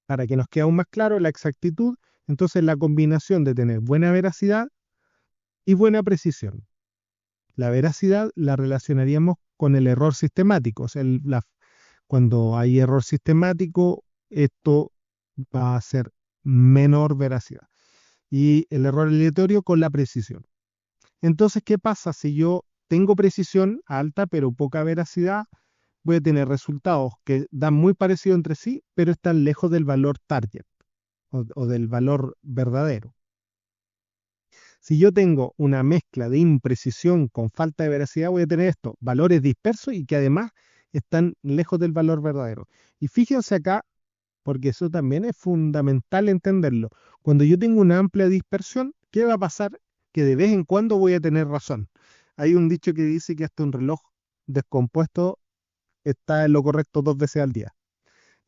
para que nos quede aún más claro, la exactitud. Entonces, la combinación de tener buena veracidad y buena precisión. La veracidad la relacionaríamos con el error sistemático. O sea, cuando hay error sistemático, esto va a ser menor veracidad. Y el error aleatorio con la precisión. Entonces, ¿qué pasa si yo tengo precisión alta pero poca veracidad? Voy a tener resultados que dan muy parecido entre sí, pero están lejos del valor target o del valor verdadero. Si yo tengo una mezcla de imprecisión con falta de veracidad, voy a tener esto, valores dispersos y que además están lejos del valor verdadero. Y fíjense acá, porque eso también es fundamental entenderlo. Cuando yo tengo una amplia dispersión, ¿qué va a pasar? Que de vez en cuando voy a tener razón. Hay un dicho que dice que hasta un reloj descompuesto está en lo correcto 2 veces al día.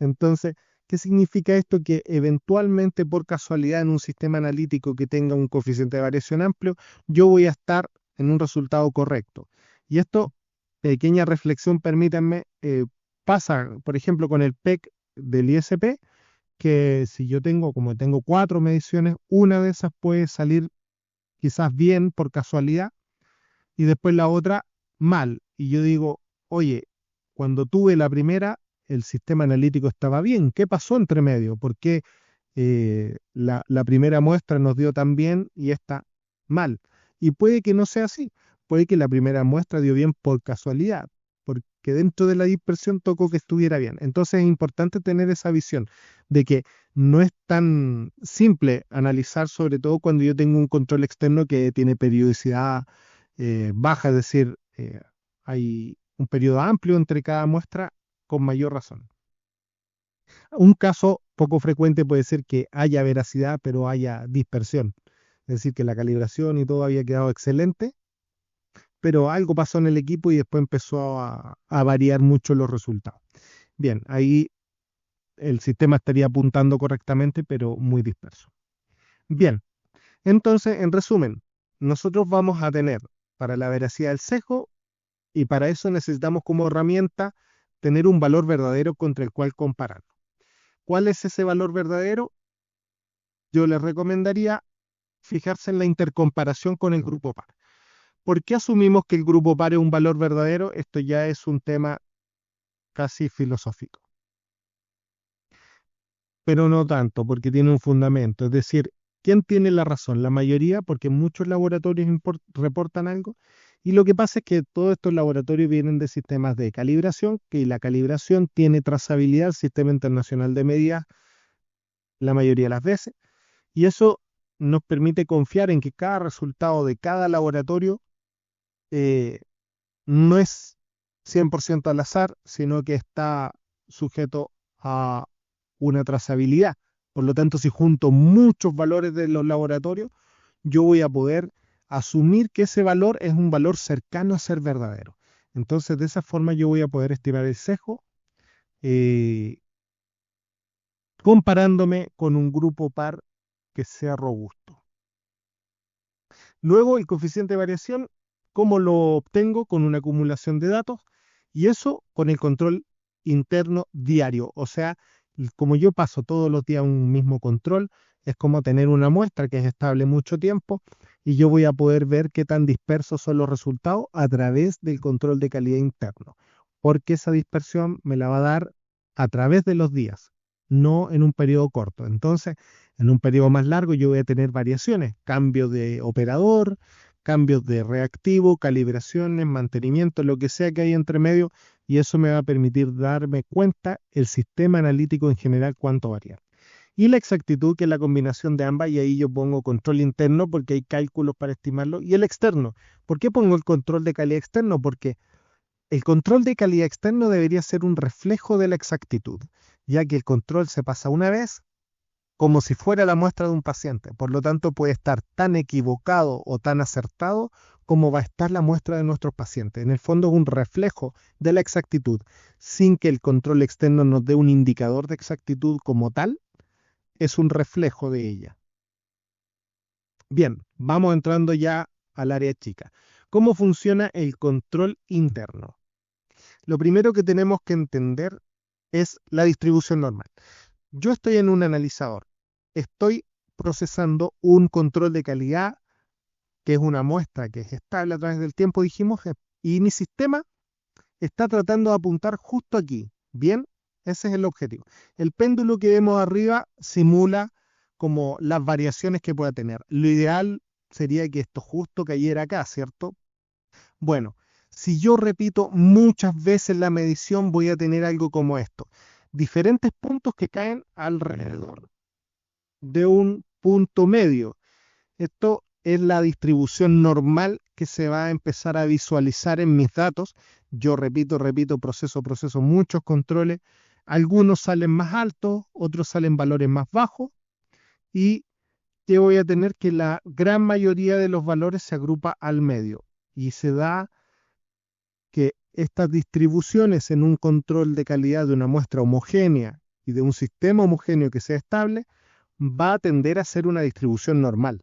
Entonces, ¿qué significa esto? Que eventualmente, por casualidad, en un sistema analítico que tenga un coeficiente de variación amplio, yo voy a estar en un resultado correcto. Y esto, pequeña reflexión, permítanme, pasa, por ejemplo, con el PEC del ISP, que si yo tengo, como tengo 4 mediciones, una de esas puede salir quizás bien por casualidad y después la otra mal. Y yo digo, oye, cuando tuve la primera, el sistema analítico estaba bien. ¿Qué pasó entre medio? ¿Por qué la primera muestra nos dio tan bien y esta mal? Y puede que no sea así. Puede que la primera muestra dio bien por casualidad, porque dentro de la dispersión tocó que estuviera bien. Entonces es importante tener esa visión de que no es tan simple analizar, sobre todo cuando yo tengo un control externo que tiene periodicidad baja, es decir, hay un periodo amplio entre cada muestra con mayor razón. Un caso poco frecuente puede ser que haya veracidad, pero haya dispersión. Es decir, que la calibración y todo había quedado excelente, pero algo pasó en el equipo y después empezó a variar mucho los resultados. Bien, ahí el sistema estaría apuntando correctamente, pero muy disperso. Bien, entonces, en resumen, nosotros vamos a tener para la veracidad del sesgo y para eso necesitamos como herramienta tener un valor verdadero contra el cual comparar. ¿Cuál es ese valor verdadero? Yo les recomendaría fijarse en la intercomparación con el grupo par. ¿Por qué asumimos que el grupo par es un valor verdadero? Esto ya es un tema casi filosófico. Pero no tanto, porque tiene un fundamento. Es decir, ¿quién tiene la razón? La mayoría, porque muchos laboratorios reportan algo. Y lo que pasa es que todos estos laboratorios vienen de sistemas de calibración, que la calibración tiene trazabilidad al Sistema Internacional de Medidas la mayoría de las veces. Y eso nos permite confiar en que cada resultado de cada laboratorio eh, no es 100% al azar, sino que está sujeto a una trazabilidad. Por lo tanto, si junto muchos valores de los laboratorios, yo voy a poder asumir que ese valor es un valor cercano a ser verdadero. Entonces, de esa forma yo voy a poder estimar el sesgo eh, comparándome con un grupo par que sea robusto. Luego, el coeficiente de variación, ¿cómo lo obtengo? Con una acumulación de datos y eso con el control interno diario. O sea, como yo paso todos los días un mismo control, Es como tener una muestra que es estable mucho tiempo y yo voy a poder ver qué tan dispersos son los resultados a través del control de calidad interno, porque esa dispersión me la va a dar a través de los días, no en un periodo corto. Entonces, en un periodo más largo yo voy a tener variaciones, cambios de operador, cambios de reactivo, calibraciones, mantenimiento, lo que sea que hay entre medio, y eso me va a permitir darme cuenta el sistema analítico en general cuánto varía. Y la exactitud, que es la combinación de ambas, y ahí yo pongo control interno porque hay cálculos para estimarlo, y el externo. ¿Por qué pongo el control de calidad externo? Porque el control de calidad externo debería ser un reflejo de la exactitud, ya que el control se pasa una vez como si fuera la muestra de un paciente. Por lo tanto, puede estar tan equivocado o tan acertado como va a estar la muestra de nuestros pacientes. En el fondo es un reflejo de la exactitud, sin que el control externo nos dé un indicador de exactitud como tal, es un reflejo de ella. Bien, vamos entrando ya al área chica. ¿Cómo funciona el control interno? Lo primero que tenemos que entender es la distribución normal. Yo estoy en un analizador, estoy procesando un control de calidad, que es una muestra que es estable a través del tiempo, dijimos, y mi sistema está tratando de apuntar justo aquí. Bien, ese es el objetivo. El péndulo que vemos arriba simula como las variaciones que pueda tener. Lo ideal sería que esto justo cayera acá, ¿cierto? Bueno, si yo repito muchas veces la medición, voy a tener algo como esto. Diferentes puntos que caen alrededor de un punto medio. Esto es la distribución normal que se va a empezar a visualizar en mis datos. Yo repito, proceso muchos controles. Algunos salen más altos, otros salen valores más bajos. Y yo voy a tener que la gran mayoría de los valores se agrupa al medio. Y se da que estas distribuciones en un control de calidad de una muestra homogénea y de un sistema homogéneo que sea estable, va a tender a ser una distribución normal.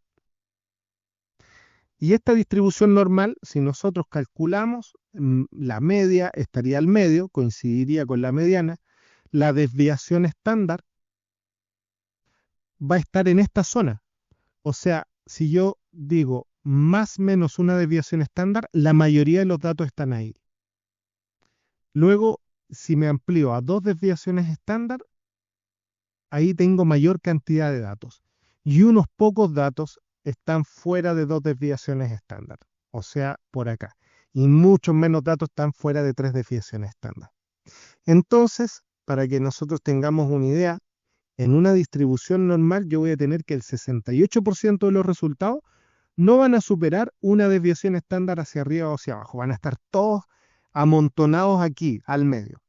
Y esta distribución normal, si nosotros calculamos, la media estaría al medio, coincidiría con la mediana. La desviación estándar va a estar en esta zona. O sea, si yo digo más o menos una desviación estándar, la mayoría de los datos están ahí. Luego, si me amplío a dos desviaciones estándar, ahí tengo mayor cantidad de datos. Y unos pocos datos están fuera de dos desviaciones estándar, o sea, por acá. Y muchos menos datos están fuera de tres desviaciones estándar. Entonces, para que nosotros tengamos una idea, en una distribución normal yo voy a tener que el 68% de los resultados no van a superar una desviación estándar hacia arriba o hacia abajo. Van a estar todos amontonados aquí, al medio.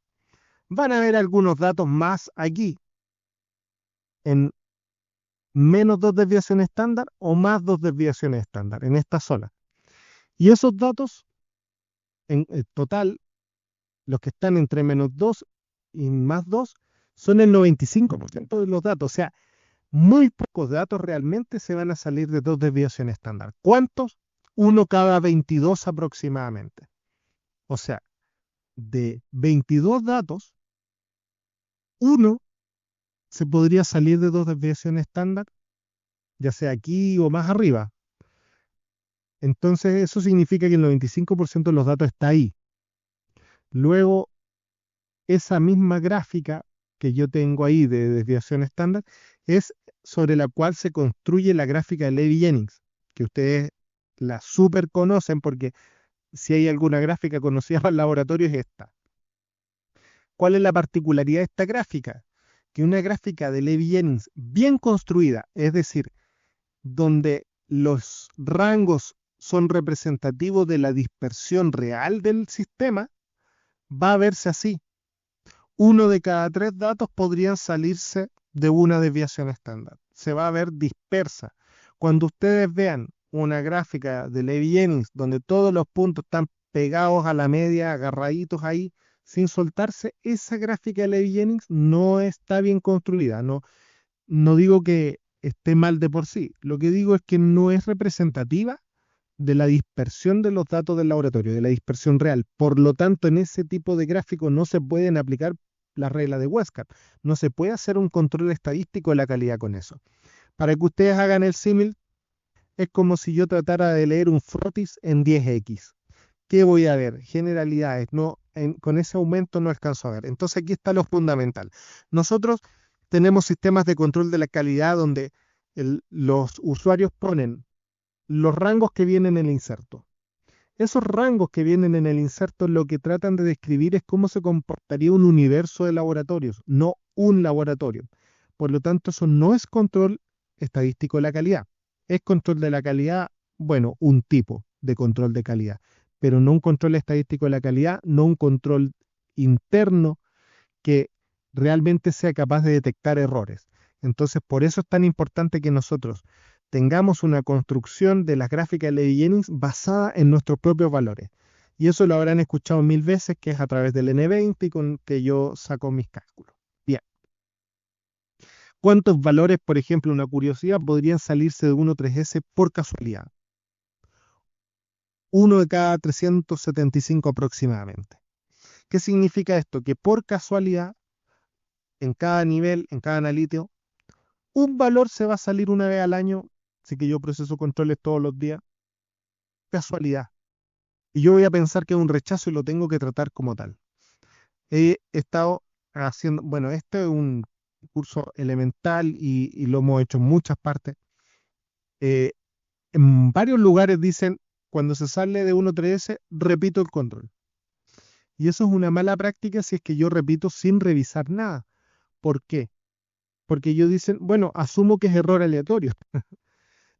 Van a haber algunos datos más aquí, en menos dos desviaciones estándar o más dos desviaciones estándar, en esta zona. Y esos datos, en total, los que están entre menos 2 y más 2, son el 95% de los datos. O sea, muy pocos datos realmente se van a salir de dos desviaciones estándar. ¿Cuántos? Uno cada 22 aproximadamente. O sea, de 22 datos, uno se podría salir de dos desviaciones estándar, ya sea aquí o más arriba. Entonces eso significa que el 95% de los datos está ahí. Luego, esa misma gráfica que yo tengo ahí de desviación estándar es sobre la cual se construye la gráfica de Levy-Jennings, que ustedes la super conocen porque si hay alguna gráfica conocida para el laboratorio es esta. ¿Cuál es la particularidad de esta gráfica? Que una gráfica de Levy-Jennings bien construida, es decir, donde los rangos son representativos de la dispersión real del sistema, va a verse así. Uno de cada tres datos podrían salirse de una desviación estándar. Se va a ver dispersa. Cuando ustedes vean una gráfica de Levy-Jennings donde todos los puntos están pegados a la media, agarraditos ahí, sin soltarse, esa gráfica de Levy-Jennings no está bien construida. No digo que esté mal de por sí. Lo que digo es que no es representativa de la dispersión de los datos del laboratorio, de la dispersión real. Por lo tanto, en ese tipo de gráficos no se pueden aplicar las reglas de Westcott. No se puede hacer un control estadístico de la calidad con eso. Para que ustedes hagan el símil, es como si yo tratara de leer un frotis en 10x. ¿Qué voy a ver? Generalidades. No, con ese aumento no alcanzo a ver. Entonces aquí está lo fundamental. Nosotros tenemos sistemas de control de la calidad donde los usuarios ponen los rangos que vienen en el inserto. Esos rangos que vienen en el inserto lo que tratan de describir es cómo se comportaría un universo de laboratorios, no un laboratorio. Por lo tanto, eso no es control estadístico de la calidad. Es control de la calidad, bueno, un tipo de control de calidad, pero no un control estadístico de la calidad, no un control interno que realmente sea capaz de detectar errores. Entonces, por eso es tan importante que nosotros tengamos una construcción de las gráficas de Levy Jennings basada en nuestros propios valores. Y eso lo habrán escuchado 1000 veces, que es a través del N20 y con que yo saco mis cálculos. Bien. ¿Cuántos valores, por ejemplo, una curiosidad, podrían salirse de 1.3S por casualidad? Uno de cada 375 aproximadamente. ¿Qué significa esto? Que por casualidad, en cada nivel, en cada analíteo, un valor se va a salir una vez al año, así que yo proceso controles todos los días, casualidad. Y yo voy a pensar que es un rechazo y lo tengo que tratar como tal. He estado haciendo, bueno, este es un curso elemental y lo hemos hecho en muchas partes. Eh, en varios lugares dicen, cuando se sale de 1.3S, repito el control. Y eso es una mala práctica si es que yo repito sin revisar nada. ¿Por qué? Porque ellos dicen, bueno, asumo que es error aleatorio.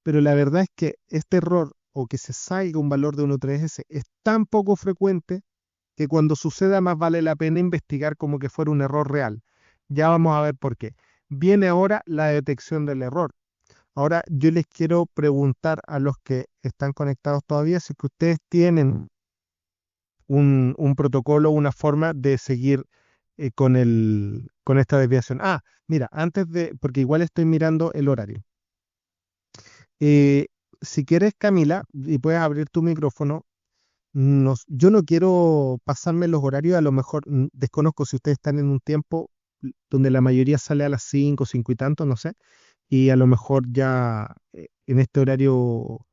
Pero la verdad es que este error o que se salga un valor de 1.3S es tan poco frecuente que cuando suceda más vale la pena investigar como que fuera un error real. Ya vamos a ver por qué. Viene ahora la detección del error. Ahora yo les quiero preguntar a los que están conectados todavía si es que ustedes tienen un protocolo, una forma de seguir con esta desviación. Ah, mira, antes de, porque igual estoy mirando el horario. Eh, si quieres, Camila, y puedes abrir tu micrófono, yo no quiero pasarme los horarios, a lo mejor desconozco si ustedes están en un tiempo donde la mayoría sale a las 5, 5 y tanto, no sé, y a lo mejor ya en este horario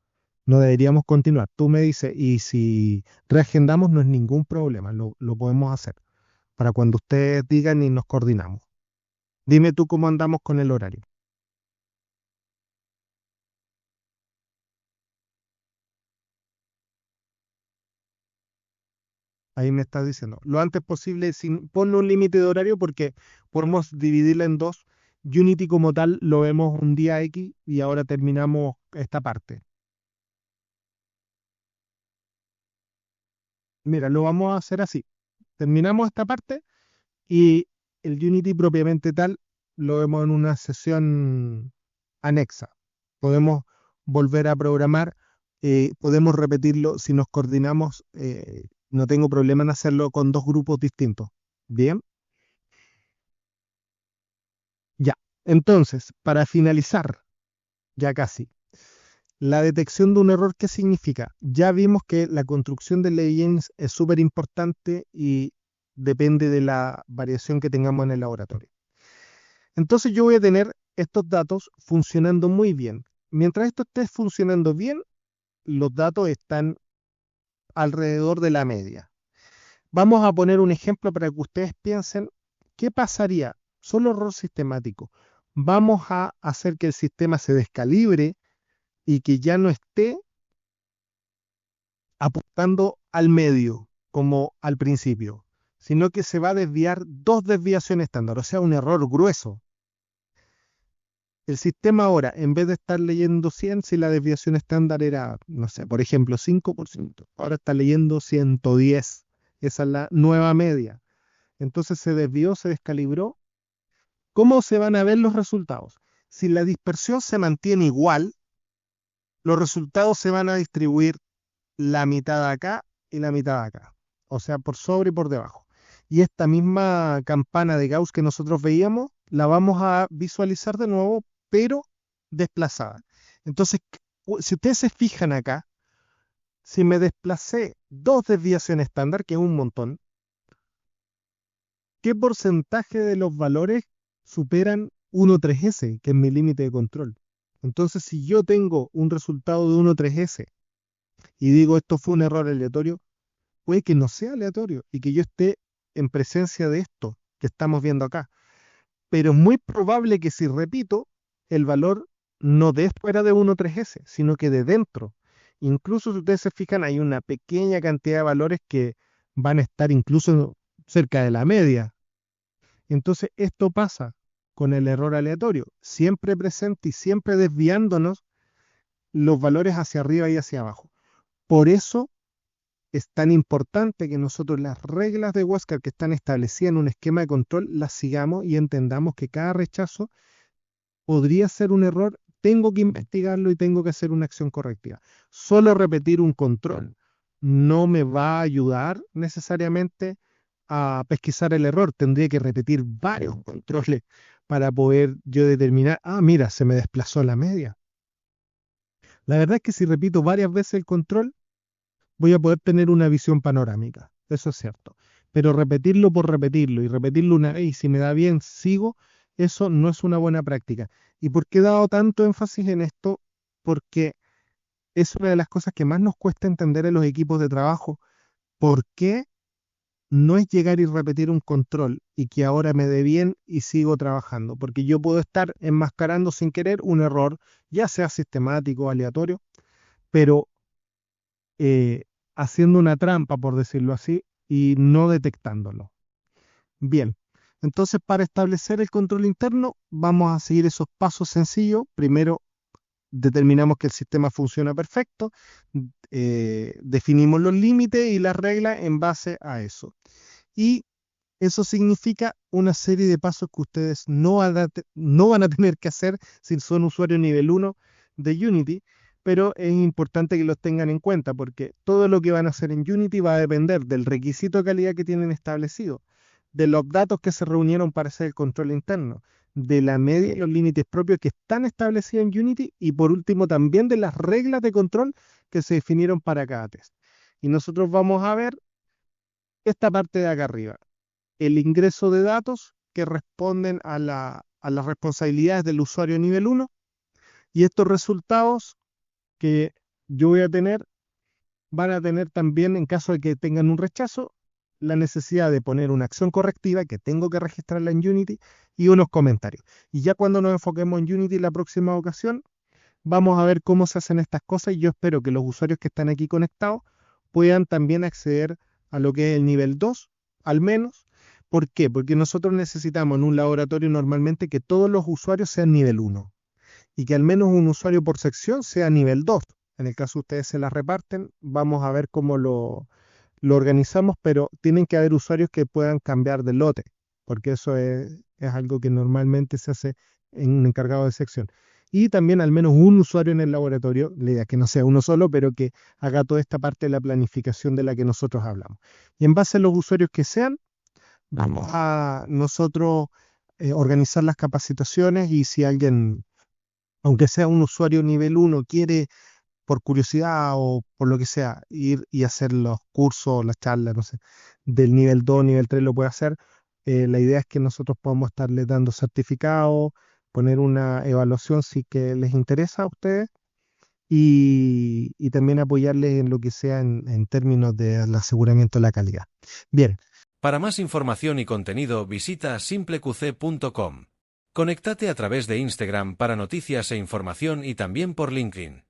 no deberíamos continuar. Tú me dices, y si reagendamos no es ningún problema, lo podemos hacer para cuando ustedes digan y nos coordinamos. Dime tú cómo andamos con el horario. Ahí me estás diciendo. Lo antes posible, sin ponle un límite de horario porque podemos dividirla en dos. Unity como tal lo vemos un día X y ahora terminamos esta parte. Mira, lo vamos a hacer así. Terminamos esta parte y el Unity propiamente tal lo vemos en una sesión anexa. Podemos volver a programar, podemos repetirlo si nos coordinamos. No tengo problema en hacerlo con dos grupos distintos. Bien. Ya, entonces, para finalizar, ya casi, la detección de un error, ¿qué significa? Ya vimos que la construcción de legends es súper importante y depende de la variación que tengamos en el laboratorio. Entonces yo voy a tener estos datos funcionando muy bien. Mientras esto esté funcionando bien, los datos están alrededor de la media. Vamos a poner un ejemplo para que ustedes piensen qué pasaría. Solo error sistemático. Vamos a hacer que el sistema se descalibre y que ya no esté apuntando al medio como al principio, sino que se va a desviar dos desviaciones estándar, o sea, un error grueso. El sistema ahora, en vez de estar leyendo 100, si la desviación estándar era, no sé, por ejemplo, 5%, ahora está leyendo 110. Esa es la nueva media. Entonces se desvió, se descalibró. ¿Cómo se van a ver los resultados? Si la dispersión se mantiene igual, los resultados se van a distribuir la mitad de acá y la mitad de acá. O sea, por sobre y por debajo. Y esta misma campana de Gauss que nosotros veíamos, la vamos a visualizar de nuevo, pero desplazada. Entonces, si ustedes se fijan acá, si me desplacé dos desviaciones estándar, que es un montón, ¿qué porcentaje de los valores superan 1,3S, que es mi límite de control? Entonces, si yo tengo un resultado de 1.3S y digo esto fue un error aleatorio, puede que no sea aleatorio y que yo esté en presencia de esto que estamos viendo acá. Pero es muy probable que si repito, el valor no de fuera de 1.3S, sino que de dentro. Incluso si ustedes se fijan, hay una pequeña cantidad de valores que van a estar incluso cerca de la media. Entonces, esto pasa con el error aleatorio, siempre presente y siempre desviándonos los valores hacia arriba y hacia abajo. Por eso es tan importante que nosotros las reglas de Huáscar que están establecidas en un esquema de control las sigamos y entendamos que cada rechazo podría ser un error, tengo que investigarlo y tengo que hacer una acción correctiva. Solo repetir un control no me va a ayudar necesariamente a pesquisar el error. Tendría que repetir varios controles para poder yo determinar, mira, se me desplazó la media. La verdad es que si repito varias veces el control, voy a poder tener una visión panorámica. Eso es cierto. Pero repetirlo por repetirlo y repetirlo una vez y si me da bien, sigo, eso no es una buena práctica. ¿Y por qué he dado tanto énfasis en esto? Porque es una de las cosas que más nos cuesta entender en los equipos de trabajo. ¿Por qué no es llegar y repetir un control y que ahora me dé bien y sigo trabajando? Porque yo puedo estar enmascarando sin querer un error, ya sea sistemático o aleatorio, pero eh, haciendo una trampa, por decirlo así, y no detectándolo. Bien, entonces para establecer el control interno vamos a seguir esos pasos sencillos. Primero determinamos que el sistema funciona perfecto, definimos los límites y las reglas en base a eso. Y eso significa una serie de pasos que ustedes no van a tener que hacer si son usuarios nivel 1 de Unity, pero es importante que los tengan en cuenta porque todo lo que van a hacer en Unity va a depender del requisito de calidad que tienen establecido, de los datos que se reunieron para hacer el control interno, de la media y los límites propios que están establecidos en Unity y por último también de las reglas de control que se definieron para cada test. Y nosotros vamos a ver esta parte de acá arriba, el ingreso de datos que responden a las responsabilidades del usuario nivel 1 y estos resultados que yo voy a tener van a tener también, en caso de que tengan un rechazo, la necesidad de poner una acción correctiva que tengo que registrarla en Unity y unos comentarios. Y ya cuando nos enfoquemos en Unity la próxima ocasión, vamos a ver cómo se hacen estas cosas y yo espero que los usuarios que están aquí conectados puedan también acceder a lo que es el nivel 2, al menos. ¿Por qué? Porque nosotros necesitamos en un laboratorio normalmente que todos los usuarios sean nivel 1 y que al menos un usuario por sección sea nivel 2. En el caso ustedes se las reparten, vamos a ver cómo lo organizamos, pero tienen que haber usuarios que puedan cambiar de lote, porque eso es algo que normalmente se hace en un encargado de sección. Y también al menos un usuario en el laboratorio, la idea es que no sea uno solo, pero que haga toda esta parte de la planificación de la que nosotros hablamos. Y en base a los usuarios que sean, vamos a nosotros organizar las capacitaciones y si alguien, aunque sea un usuario nivel 1, quiere por curiosidad o por lo que sea, ir y hacer los cursos, las charlas, no sé, del nivel 2, nivel 3 lo puede hacer. La idea es que nosotros podamos estarle dando certificados, poner una evaluación si que les interesa a ustedes y también apoyarles en lo que sea en términos del aseguramiento de la calidad. Bien, Para más información y contenido visita simpleqc.com. Conéctate a través de Instagram para noticias e información y también por LinkedIn.